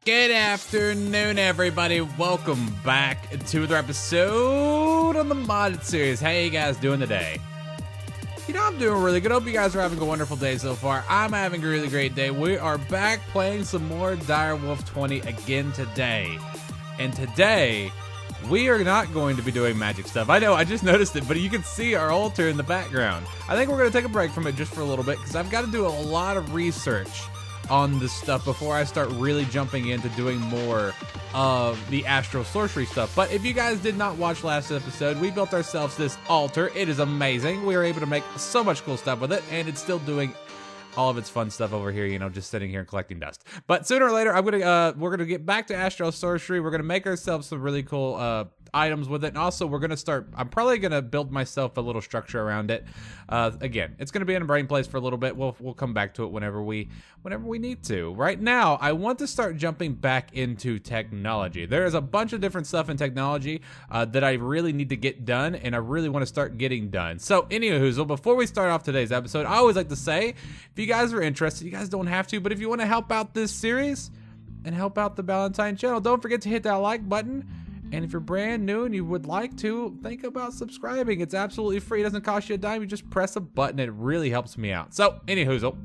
Good afternoon, everybody. Welcome back to another episode on the modded series. How you guys doing today? You know, I'm doing really good. Hope you guys are having a wonderful day so far. I'm having a really great day. We are back playing some more Direwolf20 again today. And today, we are not going to be doing magic stuff. I know, I just noticed it, but you can see our altar in the background. I think we're going to take a break from it just for a little bit because I've got to do a lot of research on this stuff before I start really jumping into doing more of the astral sorcery stuff. But if you guys did not watch last episode, we built ourselves this altar. It is amazing. We were able to make so much cool stuff with it, and it's still doing all of its fun stuff over here, you know, just sitting here and collecting dust. But sooner or later, we're gonna get back to astral sorcery. We're gonna make ourselves some really cool items with it, and also we're gonna start. I'm probably gonna build myself a little structure around it. Again, it's gonna be in a brain place for a little bit. We'll come back to it whenever we need to. Right now, I want to start jumping back into technology. There is a bunch of different stuff in technology that I really need to get done, and I really want to start getting done. So, anywho, before we start off today's episode, I always like to say, if you guys are interested, you guys don't have to, but if you want to help out this series and help out the Ballentinelp channel, don't forget to hit that like button. And if you're brand new and you would like to, think about subscribing. It's absolutely free. It doesn't cost you a dime. You just press a button. It really helps me out. So, anywho,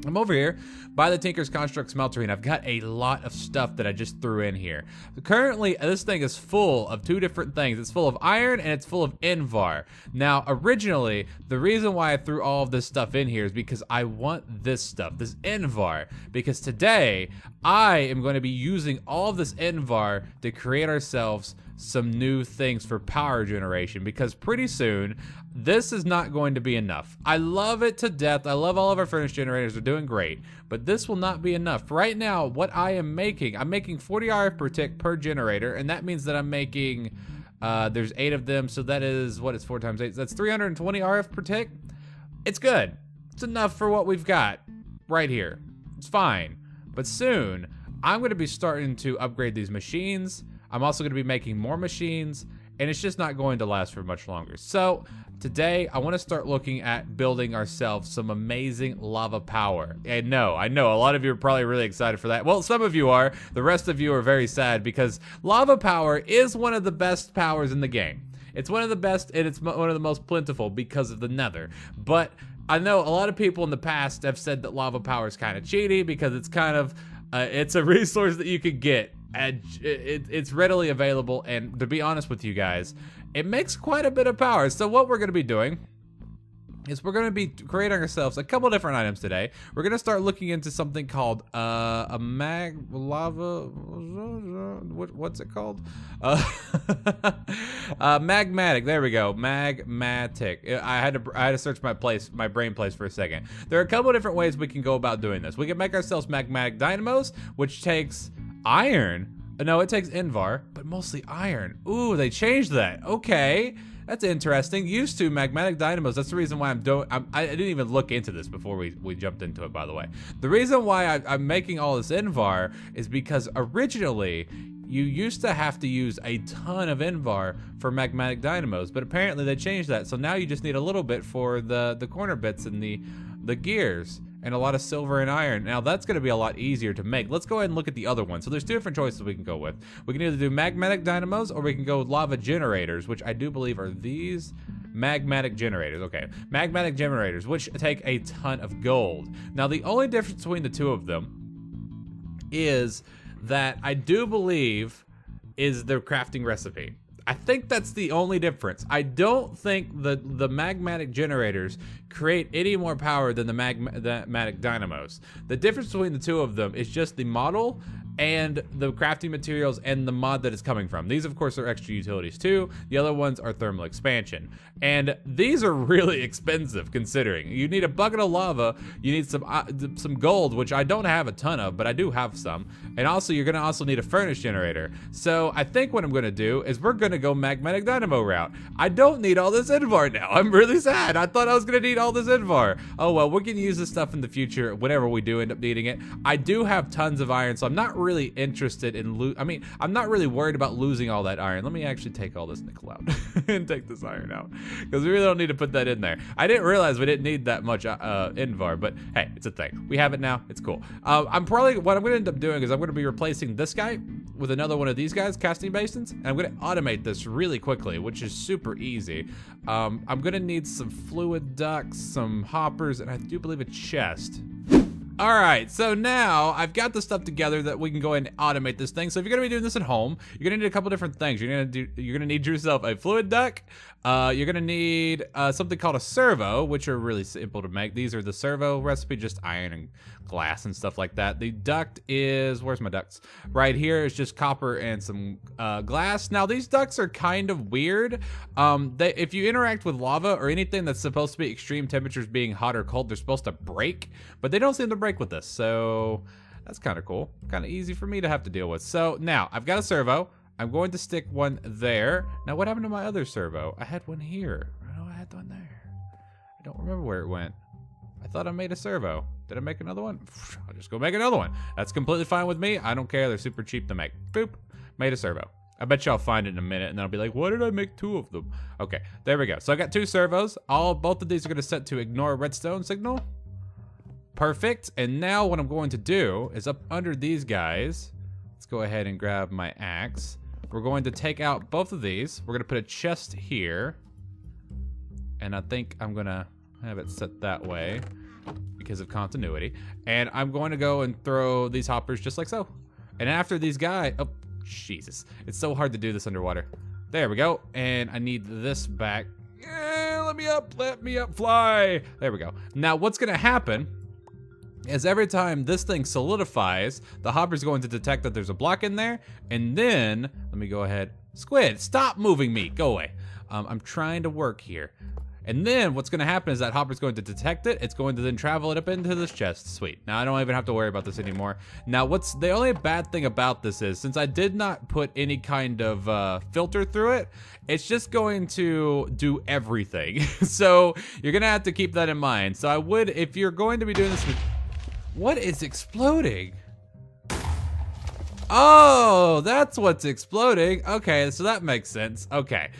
I'm over here by the Tinker's Construct Smelter, and I've got a lot of stuff that I just threw in here. Currently, this thing is full of two different things. It's full of iron and it's full of Invar. Now, originally, the reason why I threw all of this stuff in here is because I want this stuff, this Invar, because today I am going to be using all of this Invar to create ourselves some new things for power generation, because pretty soon this is not going to be enough. I love it to death. I love all of our furnace generators. They're doing great, but this will not be enough. Right now, what I'm making 40 RF per tick per generator, and that means that I'm making, there's 8 of them, so that is, what is 4 times 8? That's 320 RF per tick. It's good. It's enough for what we've got right here. It's fine. But soon, I'm going to be starting to upgrade these machines. I'm also going to be making more machines, and it's just not going to last for much longer. So today, I want to start looking at building ourselves some amazing lava power. I know, a lot of you are probably really excited for that. Well, some of you are. The rest of you are very sad because lava power is one of the best powers in the game. It's one of the best, and it's one of the most plentiful because of the nether. But I know a lot of people in the past have said that lava power is kind of cheaty because it's kind of, it's a resource that you could get. And it's readily available, and to be honest with you guys, it makes quite a bit of power. So what we're going to be doing is we're going to be creating ourselves a couple different items today. We're going to start looking into something called a what's it called? Magmatic. There we go. Magmatic. I had to search my brain place for a second. There are a couple different ways we can go about doing this. We can make ourselves magmatic dynamos, which takes iron. No, it takes Invar, but mostly iron. Ooh, they changed that. Okay, that's interesting. Used to magmatic dynamos. That's the reason why I didn't even look into this before we jumped into it, by the way. The reason why I'm making all this Invar is because originally you used to have to use a ton of Invar for magmatic dynamos, but apparently they changed that. So now you just need a little bit for the corner bits and the gears, and a lot of silver and iron. Now that's going to be a lot easier to make. Let's go ahead and look at the other one. So there's 2 different choices we can go with. We can either do magmatic dynamos, or we can go with lava generators, which I do believe are these magmatic generators. Okay, magmatic generators, which take a ton of gold. Now the only difference between the 2 of them is that I do believe is their crafting recipe. I think that's the only difference. I don't think the magmatic generators create any more power than the magmatic dynamos. The difference between the 2 of them is just the model and the crafting materials and the mod that it's coming from. These, of course, are extra utilities too. The other ones are thermal expansion. And these are really expensive considering. You need a bucket of lava, you need some gold, which I don't have a ton of, but I do have some. And also, you're gonna also need a furnace generator. So I think what I'm gonna do is we're gonna go magmatic dynamo route. I don't need all this Invar now. I'm really sad. I thought I was gonna need all this Invar. Oh well, we're gonna use this stuff in the future whenever we do end up needing it. I do have tons of iron, so I'm not really interested in I mean, I'm not really worried about losing all that iron. Let me actually take all this nickel out and take this iron out, because we really don't need to put that in there. I didn't realize we didn't need that much invar, but hey, it's a thing. We have it now. It's cool. What I'm going to end up doing is I'm going to be replacing this guy with another one of these guys, casting basins, and I'm going to automate this really quickly, which is super easy. I'm going to need some fluid ducts, some hoppers, and I do believe a chest. All right, so now I've got the stuff together that we can go ahead and automate this thing. So if you're gonna be doing this at home, you're gonna need a couple different things. You're gonna need yourself a fluid duct. You're gonna need something called a servo, which are really simple to make. These are the servo recipe, just iron and glass and stuff like that. The duct is, where's my ducts? Right here is just copper and some glass. Now these ducts are kind of weird. If you interact with lava or anything that's supposed to be extreme temperatures being hot or cold, they're supposed to break, but they don't seem to break with this. So that's kind of cool. Kind of easy for me to have to deal with. So now I've got a servo. I'm going to stick one there. Now what happened to my other servo? I had one here. I know I had one there. I don't remember where it went. I thought I made a servo. Did I make another one? I'll just go make another one. That's completely fine with me. I don't care. They're super cheap to make. Boop. Made a servo. I bet you I'll find it in a minute, and then I'll be like, why did I make two of them? Okay, there we go. So I got two servos. Both of these are going to set to ignore redstone signal. Perfect. And now what I'm going to do is up under these guys, let's go ahead and grab my axe. We're going to take out both of these. We're going to put a chest here. And I think I'm going to have it set that way because of continuity. And I'm going to go and throw these hoppers just like so. And after these guys, oh, Jesus. It's so hard to do this underwater. There we go. And I need this back. Yeah, let me up, fly. There we go. Now what's going to happen is every time this thing solidifies, the hopper's going to detect that there's a block in there, and then, let me go ahead. Squid, stop moving me, go away. I'm trying to work here. And then what's gonna happen is that hopper's going to detect it, it's going to then travel it up into this chest. Sweet, now I don't even have to worry about this anymore. Now what's the only bad thing about this is, since I did not put any kind of filter through it, it's just going to do everything. So you're gonna have to keep that in mind. So I would, if you're going to be doing this with, what is exploding? Oh, that's what's exploding. Okay, so that makes sense. Okay.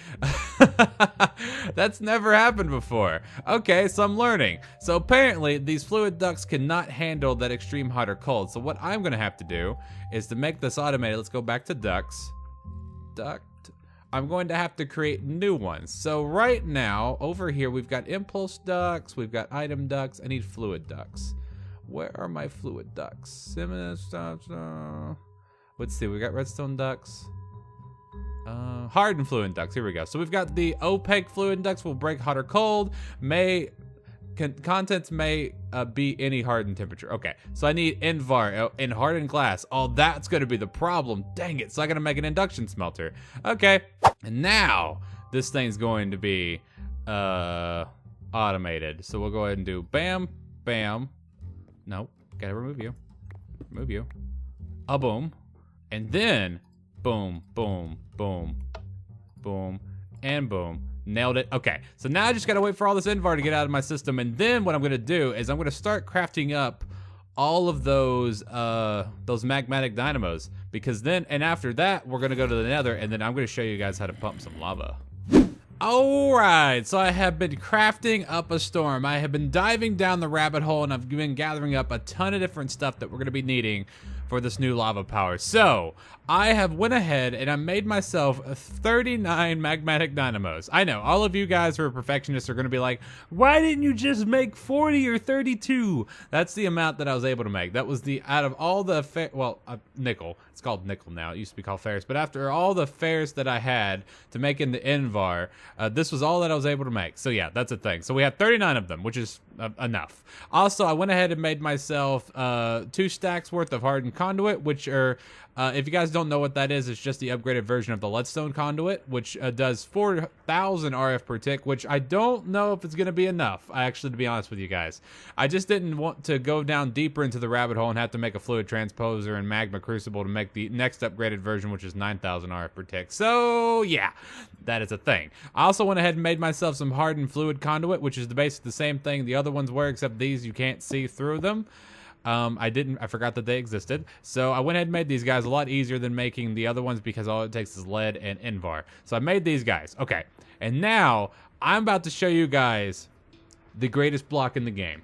That's never happened before. Okay, so I'm learning. So apparently these fluid ducts cannot handle that extreme hot or cold. So what I'm gonna have to do is to make this automated. Let's go back to ducts. Duct. I'm going to have to create new ones. So right now, over here, we've got impulse ducts, we've got item ducts. I need fluid ducts. Where are my fluid ducts? Let's see, we got redstone ducts. Hardened fluid ducts, here we go. So we've got the opaque fluid ducts will break hot or cold. Contents may be any hardened temperature. Okay, so I need invar and hardened glass. Oh, that's gonna be the problem. Dang it, so I gotta make an induction smelter. Okay, and now this thing's going to be automated. So we'll go ahead and do bam, bam. Nope, gotta remove you. Remove you. A boom. And then boom, boom, boom, boom, and boom. Nailed it. Okay, so now I just gotta wait for all this invar to get out of my system, and then what I'm gonna do is I'm gonna start crafting up all of those magmatic dynamos, because then, and after that, we're gonna go to the nether, and then I'm gonna show you guys how to pump some lava. Alright, so I have been crafting up a storm. I have been diving down the rabbit hole, and I've been gathering up a ton of different stuff that we're going to be needing for this new lava power. So, I have went ahead and I made myself 39 magmatic dynamos. I know, all of you guys who are perfectionists are going to be like, why didn't you just make 40 or 32? That's the amount that I was able to make. That was the, out of all the, nickel. It's called nickel now. It used to be called ferrous. But after all the ferrous that I had to make in the invar, this was all that I was able to make. So yeah, that's a thing. So we have 39 of them, which is enough. Also, I went ahead and made myself 2 stacks worth of hardened conduit, which are, if you guys don't know what that is, it's just the upgraded version of the leadstone conduit, which does 4,000 RF per tick, which I don't know if it's going to be enough, actually, to be honest with you guys. I just didn't want to go down deeper into the rabbit hole and have to make a fluid transposer and magma crucible to make the next upgraded version, which is 9,000 RF per tick. So, yeah, that is a thing. I also went ahead and made myself some hardened fluid conduit, which is basically the same thing the other ones were, except these, you can't see through them. I forgot that they existed. So I went ahead and made these guys a lot easier than making the other ones because all it takes is lead and Invar. So I made these guys. Okay. And now I'm about to show you guys the greatest block in the game.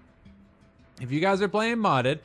If you guys are playing modded,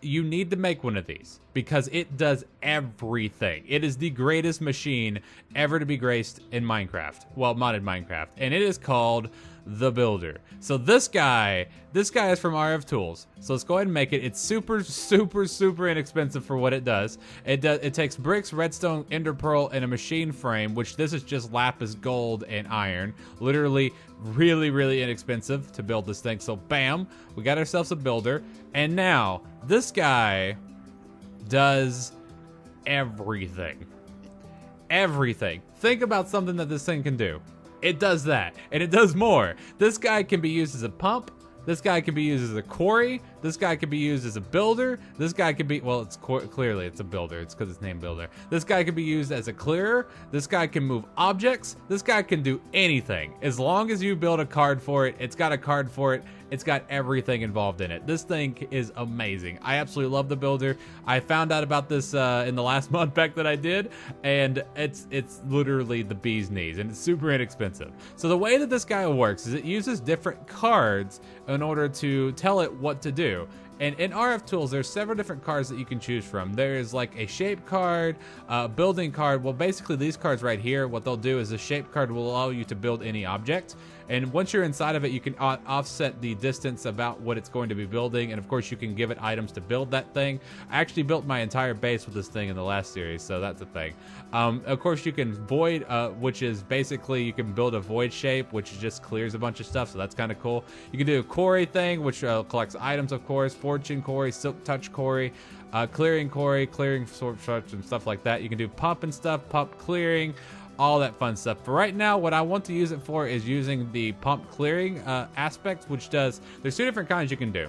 you need to make one of these because it does everything. It is the greatest machine ever to be graced in Minecraft. Well, modded Minecraft. And it is called the Builder. So this guy is from RF Tools. So let's go ahead and make it. It's super, super, super inexpensive for what it does. It takes bricks, redstone, ender pearl, and a machine frame, which this is just lapis gold and iron. Literally really, really inexpensive to build this thing. So bam, we got ourselves a builder. And now this guy does everything. Everything. Think about something that this thing can do. It does that, and it does more. This guy can be used as a pump. This guy can be used as a quarry. This guy can be used as a builder. This guy can be, well, clearly it's a builder. It's because it's named Builder. This guy can be used as a clearer. This guy can move objects. This guy can do anything. As long as you build a card for it, it's got a card for it. It's got everything involved in it. This thing is amazing. I absolutely love the Builder. I found out about this in the last mod pack that I did, and it's literally the bee's knees, and it's super inexpensive. So the way that this guy works is it uses different cards in order to tell it what to do. And in RF Tools, there's several different cards that you can choose from. There's like a shape card, building card. Well, basically these cards right here, what they'll do is the shape card will allow you to build any object. And once you're inside of it, you can offset the distance about what it's going to be building. And of course, you can give it items to build that thing. I actually built my entire base with this thing in the last series, so that's a thing. Of course, you can void, which is basically you can build a void shape, which just clears a bunch of stuff, so that's kind of cool. You can do a quarry thing, which collects items, of course, fortune quarry, silk touch quarry, clearing quarry, clearing sort and stuff like that. You can do pump and stuff, pump clearing, all that fun stuff. For right now, what I want to use it for is using the pump clearing aspect, which there's two different kinds you can do.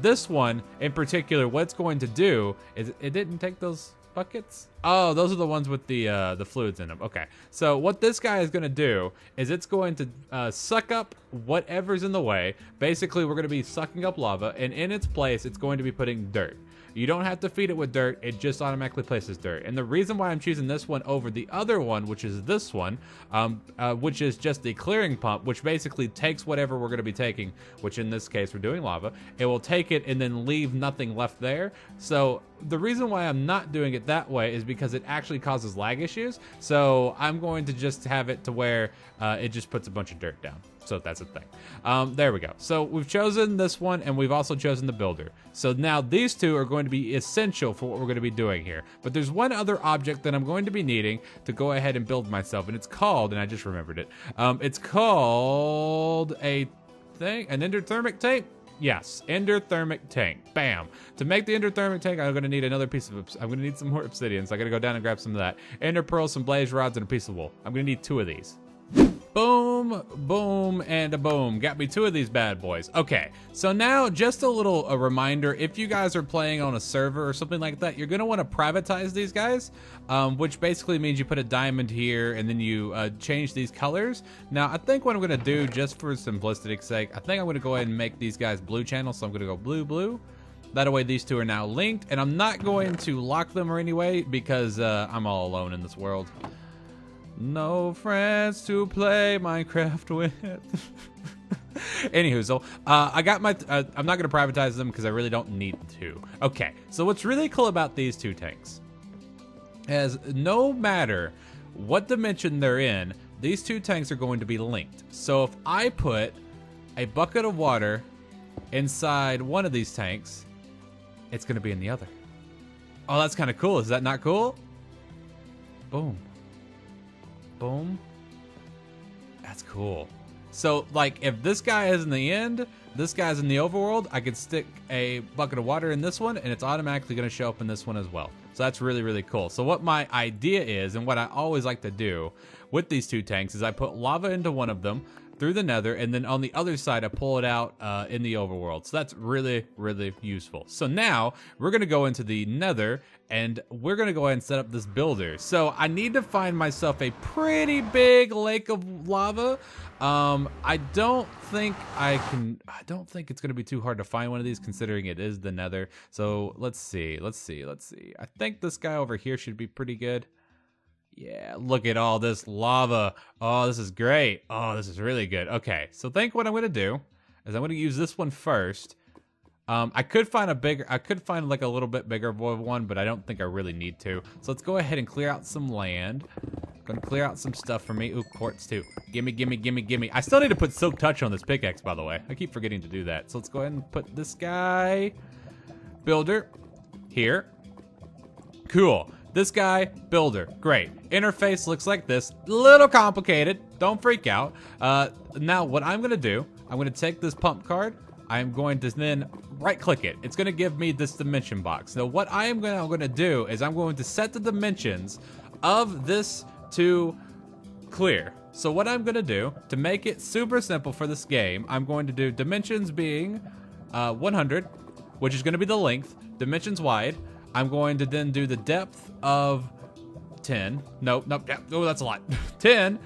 This one in particular, what it's going to do is it didn't take those buckets. Oh, those are the ones with the fluids in them. Okay, so what this guy is going to do is it's going to suck up whatever's in the way. Basically, we're going to be sucking up lava, and in its place, it's going to be putting dirt. You don't have to feed it with dirt, it just automatically places dirt. And the reason why I'm choosing this one over the other one, which is this one, which is just the clearing pump, which basically takes whatever we're gonna be taking, which in this case we're doing lava, it will take it and then leave nothing left there. So the reason why I'm not doing it that way is because it actually causes lag issues. So I'm going to just have it to where it just puts a bunch of dirt down. So that's a thing. There we go. So we've chosen this one, and we've also chosen the builder. So now these two are going to be essential for what we're going to be doing here. But there's one other object that I'm going to be needing to go ahead and build myself, and it's called, and I just remembered it, it's called an endothermic tank. Yes, endothermic tank. Bam. To make the endothermic tank, I'm going to need another piece of, I'm going to need some more obsidian, so I got to go down and grab some of that. Ender pearl, some blaze rods, and a piece of wool. I'm going to need 2 of these. Boom, boom, and a boom. Got me 2 of these bad boys. Okay, so now just a reminder, if you guys are playing on a server or something like that, you're going to want to privatize these guys, which basically means you put a diamond here and then you change these colors. Now, I think what I'm going to do, just for simplicity's sake, I think I'm going to go ahead and make these guys blue channels, so I'm going to go blue, blue. That way these two are now linked, and I'm not going to lock them or anyway because I'm all alone in this world. No friends to play Minecraft with. Anywho, so I got my, I'm not going to privatize them because I really don't need to. Okay, so what's really cool about these 2 tanks is no matter what dimension they're in, these 2 tanks are going to be linked. So if I put a bucket of water inside one of these tanks, it's going to be in the other. Oh, that's kind of cool. Is that not cool? Boom. Boom. That's cool. So, like, if this guy is in the end, this guy's in the overworld, I could stick a bucket of water in this one, and it's automatically going to show up in this one as well. So that's really, really cool. So what my idea is, and what I always like to do with these 2 tanks, is I put lava into one of them, through the nether, and then on the other side, I pull it out in the overworld. So that's really, really useful. So now we're gonna go into the nether, and we're gonna go ahead and set up this builder. So I need to find myself a pretty big lake of lava. I don't think it's gonna be too hard to find one of these, considering it is the nether. So let's see. I think this guy over here should be pretty good. Yeah, look at all this lava. Oh, this is great. Oh, this is really good. Okay, so think what I'm gonna do is I'm gonna use this one first. I could find like a little bit bigger one, but I don't think I really need to. So let's go ahead and clear out some land. Gonna clear out some stuff for me. Ooh, quartz too. Gimme. I still need to put Silk Touch on this pickaxe, by the way. I keep forgetting to do that. So let's go ahead and put this guy, builder, here. Cool. This guy, builder, great. Interface looks like this, little complicated, don't freak out. Now what I'm gonna do, I'm gonna take this pump card, I'm going to then right click it. It's gonna give me this dimension box. So what I'm gonna do is I'm going to set the dimensions of this to clear. So what I'm gonna do, to make it super simple for this game, I'm going to do dimensions being 100, which is gonna be the length, dimensions wide. I'm going to then do the depth of 10. Nope. Oh, that's a lot. 10.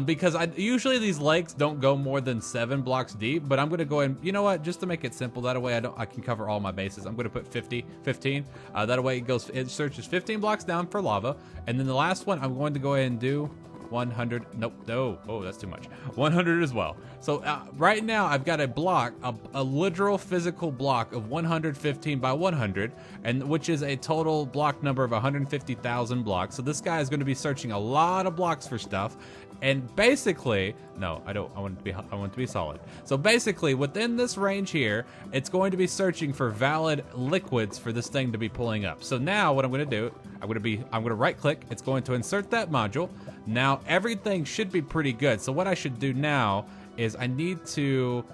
Because usually these lakes don't go more than 7 blocks deep, but I'm gonna go and, you know what, just to make it simple, that way I can cover all my bases. I'm gonna put 15. That way it searches 15 blocks down for lava. And then the last one, I'm going to go ahead and do 100. Nope. No. Oh, that's too much. 100 as well. So right now I've got a block, a literal physical block of 115 by 100, and which is a total block number of 150,000 blocks. So this guy is going to be searching a lot of blocks for stuff. And basically, no, I don't. I want it to be solid. So basically, within this range here, it's going to be searching for valid liquids for this thing to be pulling up. So now, what I'm going to do, I'm going to right click. It's going to insert that module. Now everything should be pretty good. So what I should do now is I need to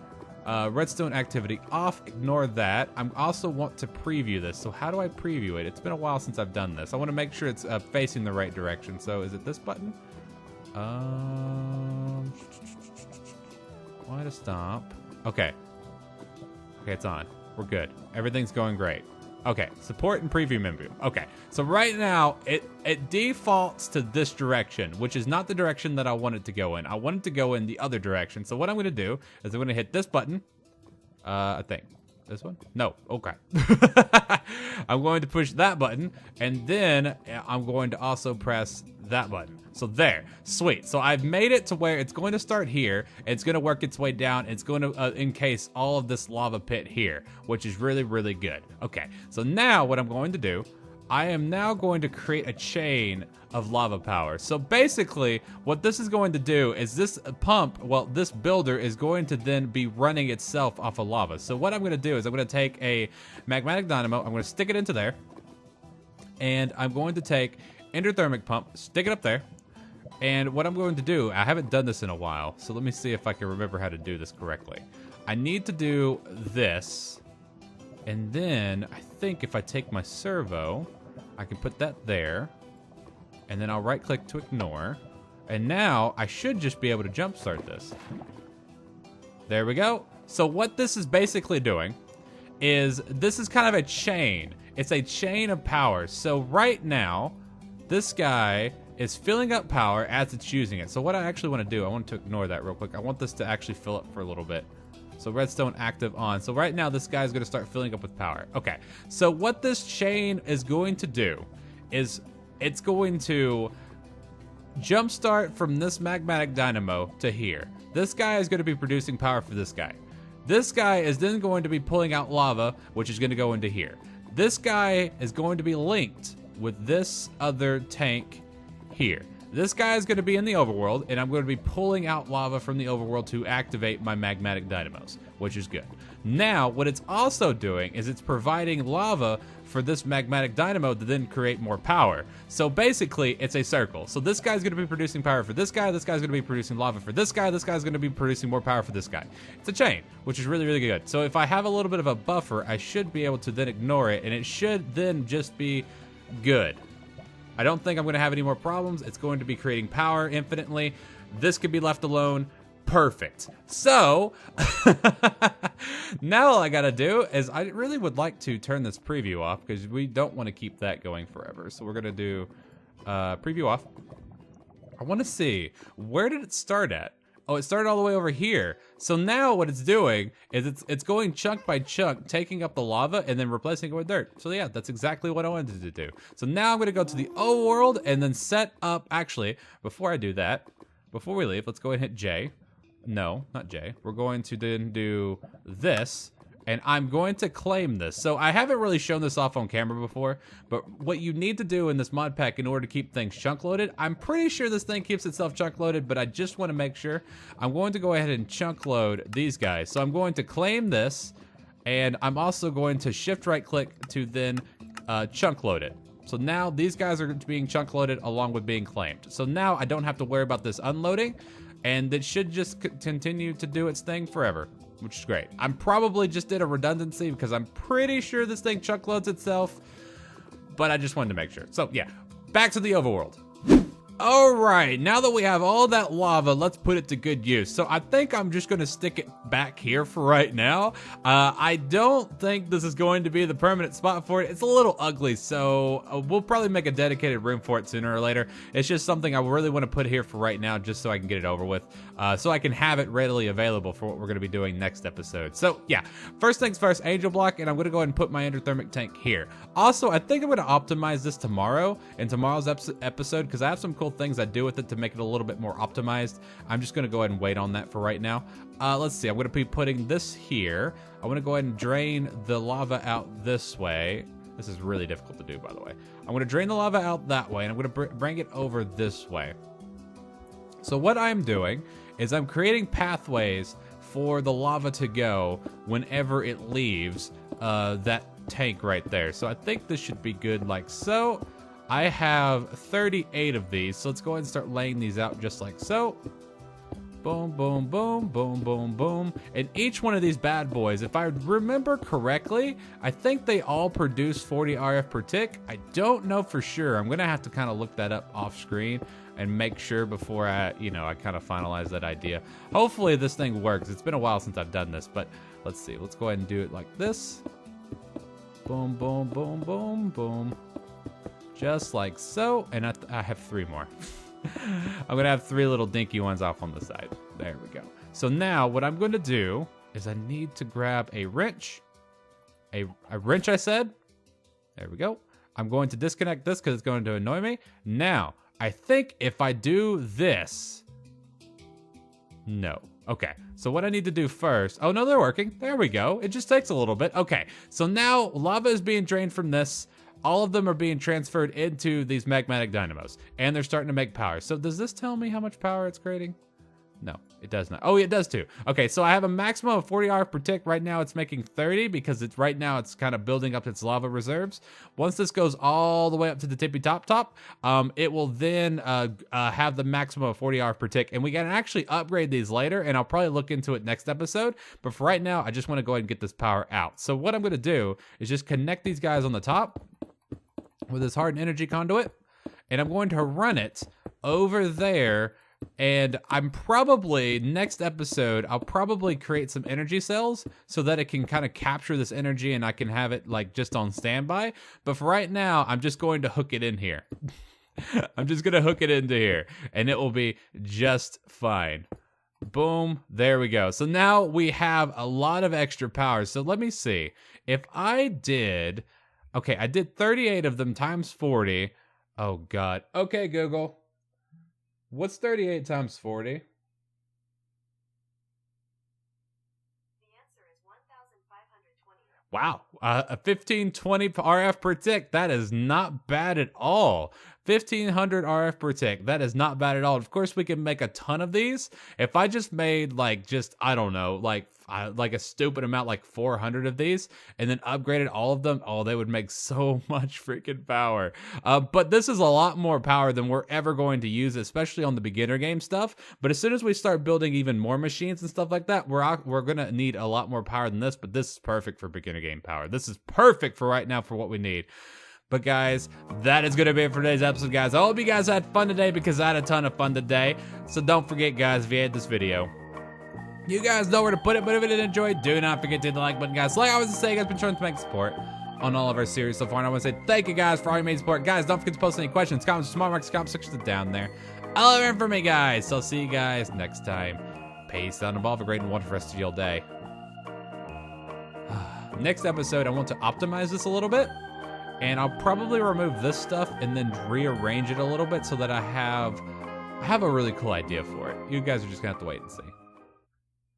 redstone activity off. Ignore that. I also want to preview this. So how do I preview it? It's been a while since I've done this. I want to make sure it's facing the right direction. So is it this button? Why to stop? Okay, it's on. We're good. Everything's going great. Okay, support and preview menu. Okay, so right now it defaults to this direction, which is not the direction that I want it to go in. I want it to go in the other direction. So what I'm going to do is I'm going to hit this button. I think this one. No. Okay. I'm going to push that button, and then I'm going to also press that button. So there, sweet. So I've made it to where it's going to start here. It's going to work its way down. It's going to encase all of this lava pit here, which is really, really good. Okay, so now what I'm going to do, I am now going to create a chain of lava power. So basically, what this is going to do is this pump, well, this builder is going to then be running itself off of lava. So what I'm going to do is I'm going to take a magmatic dynamo, I'm going to stick it into there, and I'm going to take endothermic pump, stick it up there, and what I'm going to do, I haven't done this in a while, so let me see if I can remember how to do this correctly. I need to do this, and then I think if I take my servo, I can put that there, and then I'll right click to ignore, and now I should just be able to jumpstart this. There we go. So what this is basically doing is this is kind of a chain. It's a chain of power. So right now, this guy is filling up power as it's using it. So what I actually want to do, I want to ignore that real quick. I want this to actually fill up for a little bit. So redstone active on. So right now this guy is going to start filling up with power. Okay, so what this chain is going to do is it's going to jumpstart from this magmatic dynamo to here. This guy is going to be producing power for this guy. This guy is then going to be pulling out lava, which is going to go into here. This guy is going to be linked with this other tank here. This guy is going to be in the overworld, and I'm going to be pulling out lava from the overworld to activate my magmatic dynamos, which is good. Now, what it's also doing is it's providing lava for this magmatic dynamo to then create more power. So basically, it's a circle. So this guy's going to be producing power for this guy's going to be producing lava for this guy's going to be producing more power for this guy. It's a chain, which is really, really good. So if I have a little bit of a buffer, I should be able to then ignore it, and it should then just be good. I don't think I'm going to have any more problems. It's going to be creating power infinitely. This could be left alone. Perfect. So, now all I gotta do is I really would like to turn this preview off because we don't want to keep that going forever. So we're gonna do preview off. I want to see, where did it start at? Oh, it started all the way over here. So now what it's doing is it's going chunk by chunk, taking up the lava and then replacing it with dirt. So yeah, that's exactly what I wanted to do. So now I'm gonna go to the overworld and then set up, actually, before I do that, before we leave, let's go ahead and hit J. No, not J. We're going to then do this, and I'm going to claim this. So I haven't really shown this off on camera before, but what you need to do in this mod pack in order to keep things chunk loaded, I'm pretty sure this thing keeps itself chunk loaded, but I just want to make sure. I'm going to go ahead and chunk load these guys. So I'm going to claim this, and I'm also going to shift right click to then chunk load it. So now these guys are being chunk loaded along with being claimed. So now I don't have to worry about this unloading, and it should just continue to do its thing forever, which is great. I'm probably just did a redundancy because I'm pretty sure this thing chunk loads itself, but I just wanted to make sure. So yeah, back to the overworld. All right, now that we have all that lava, let's put it to good use. So I think I'm just gonna stick it back here for right now. I don't think this is going to be the permanent spot for it. It's a little ugly, so we'll probably make a dedicated room for it sooner or later. It's just something I really wanna put here for right now, just so I can get it over with, so I can have it readily available for what we're gonna be doing next episode. So yeah, first things first, angel block, and I'm gonna go ahead and put my endothermic tank here. Also, I think I'm gonna optimize this tomorrow, in tomorrow's episode, because I have some cool things I do with it to make it a little bit more optimized. I'm just gonna go ahead and wait on that for right now. Let's see, I'm gonna be putting this here. I wanna go ahead and drain the lava out this way. This is really difficult to do, by the way. I'm gonna drain the lava out that way, and I'm gonna bring it over this way. So what I'm doing is I'm creating pathways for the lava to go whenever it leaves that tank right there. So I think this should be good like so. I have 38 of these, so let's go ahead and start laying these out just like so. Boom, boom, boom, boom, boom, boom. And each one of these bad boys, if I remember correctly, I think they all produce 40 RF per tick. I don't know for sure. I'm gonna have to kind of look that up off screen and make sure before I kind of finalize that idea. Hopefully this thing works. It's been a while since I've done this, but let's see. Let's go ahead and do it like this. Boom, boom, boom, boom, boom. Just like so, and I have 3 more. I'm gonna have 3 little dinky ones off on the side. There we go. So now what I'm gonna do is I need to grab a wrench. A wrench, I said. There we go. I'm going to disconnect this because it's going to annoy me. Now, I think if I do this, no. Okay, so what I need to do first, oh no, they're working. There we go. It just takes a little bit. Okay, so now lava is being drained from this. All of them are being transferred into these magmatic dynamos, and they're starting to make power. So does this tell me how much power it's creating? No, it does not. Oh, it does too. Okay, so I have a maximum of 40 RF per tick. Right now it's making 30 because right now it's kind of building up its lava reserves. Once this goes all the way up to the tippy top, it will then have the maximum of 40 RF per tick. And we can actually upgrade these later, and I'll probably look into it next episode. But for right now, I just want to go ahead and get this power out. So what I'm going to do is just connect these guys on the top with this hardened energy conduit, and I'm going to run it over there. And I'm probably, next episode, I'll probably create some energy cells so that it can kind of capture this energy and I can have it like just on standby. But for right now, I'm just going to hook it in here. I'm just going to hook it into here and it will be just fine. Boom, there we go. So now we have a lot of extra power. So let me see. If I did, okay, I did 38 of them times 40. Oh God. Okay, Google. What's 38 times 40? The answer is 1,520. Wow, a 1520 RF per tick. That is not bad at all. 1500 RF per tick. That is not bad at all. Of course, we can make a ton of these. If I just made I don't know, like a stupid amount, like 400 of these, and then upgraded all of them, oh, they would make so much freaking power. But this is a lot more power than we're ever going to use, especially on the beginner game stuff. But as soon as we start building even more machines and stuff like that, we're gonna need a lot more power than this. But this is perfect for beginner game power. This is perfect for right now for what we need. But guys, that is going to be it for today's episode, guys. I hope you guys had fun today because I had a ton of fun today. So don't forget, guys, if you hate this video, You guys know where to put it, but if you did enjoy, do not forget to hit the like button, guys. Like I was saying, you guys been trying to make support on all of our series so far, and I want to say thank you guys for all your amazing support. Guys, don't forget to post any questions, comments, smart marks, comment sections down there. I love hearing from you guys, so I'll see you guys next time. Peace out and have a great and wonderful rest of your day. Next episode, I want to optimize this a little bit, and I'll probably remove this stuff and then rearrange it a little bit so that I have a really cool idea for it. You guys are just gonna have to wait and see.